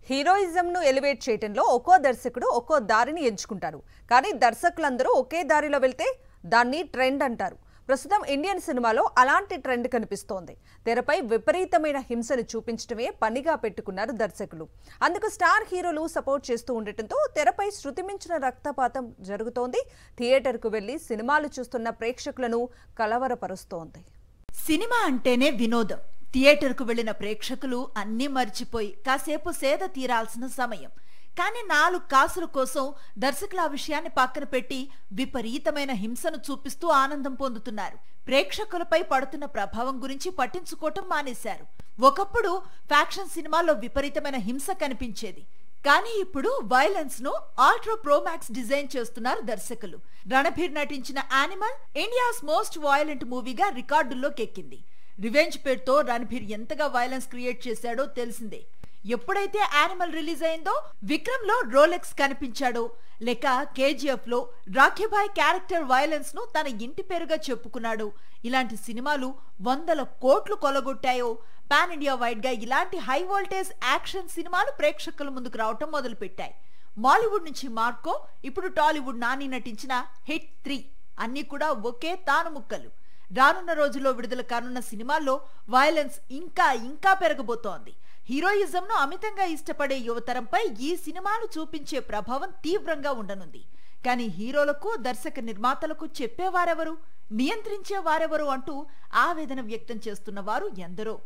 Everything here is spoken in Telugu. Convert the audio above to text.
హీరోయిజంను ఎలివేట్ చేయటంలో ఒక్కో దర్శకుడు ఒక్కో దారిని ఎంచుకుంటారు. కానీ దర్శకులందరూ ఒకే దారిలో వెళ్తే దాన్ని ట్రెండ్ అంటారు. ప్రస్తుతం ఇండియన్ సినిమాలో అలాంటి ట్రెండ్ కనిపిస్తోంది. తెరపై విపరీతమైన హింసను చూపించడమే పనిగా పెట్టుకున్నారు దర్శకులు. అందుకు స్టార్ హీరోలు సపోర్ట్ చేస్తూ ఉండటంతో తెరపై శృతిమించిన రక్తపాతం జరుగుతోంది. థియేటర్కు వెళ్లి సినిమాలు చూస్తున్న ప్రేక్షకులను కలవరపరుస్తోంది. సినిమా అంటేనే వినోదం. థియేటర్కు వెళ్లిన ప్రేక్షకులు అన్నీ మర్చిపోయి కాసేపు సేద తీరాల్సిన సమయం. కానీ 4 కాసుల కోసం దర్శకులు ఆ విషయాన్ని పక్కన పెట్టి విపరీతమైన హింసను చూపిస్తూ ఆనందం పొందుతున్నారు. ప్రేక్షకులపై పడుతున్న ప్రభావం గురించి పట్టించుకోవటం మానేశారు. ఒకప్పుడు ఫ్యాక్షన్ సినిమాల్లో విపరీతమైన హింస కనిపించేది. కానీ ఇప్పుడు వైలెన్స్ ను అల్ట్రా ప్రోమాక్స్ డిజైన్ చేస్తున్నారు దర్శకులు. రణబీర్ నటించిన యానిమల్ ఇండియాస్ మోస్ట్ వైలెంట్ మూవీగా రికార్డుల్లోకి ఎక్కింది. రివెంజ్ పేరుతో రణబీర్ ఎంతగా వైలెన్స్ క్రియేట్ చేశాడో తెలిసిందే. ఎప్పుడైతే యానిమల్ రిలీజ్ అయిందో విక్రమ్ లో రోలెక్స్ కనిపించాడో, లేక కేజీఎఫ్ లో రాఖీభాయ్ క్యారెక్టర్ వైలెన్స్ ను తన ఇంటి పేరుగా చెప్పుకున్నాడు. ఇలాంటి సినిమాలు 100 కోట్లు కొలగొట్టాయో, పాన్ ఇండియా వైడ్ గా ఇలాంటి హై వోల్టేజ్ యాక్షన్ సినిమాలు ప్రేక్షకుల ముందుకు రావటం మొదలు పెట్టాయి. మాలీవుడ్ నుంచి మార్కో, ఇప్పుడు టాలీవుడ్ నాని నటించిన హిట్ 3 అన్ని కూడా ఒకే తాను ముక్కలు. రానున్న రోజుల్లో విడుదల కానున్న సినిమాల్లో వైలెన్స్ ఇంకా పెరగబోతోంది. హీరోయిజంను అమితంగా ఇష్టపడే యువతరంపై ఈ సినిమాలు చూపించే ప్రభావం తీవ్రంగా ఉండనుంది. కానీ హీరోలకు, దర్శక నిర్మాతలకు చెప్పేవారెవరు, నియంత్రించేవారెవరు అంటూ ఆవేదన వ్యక్తం చేస్తున్న వారు ఎందరో.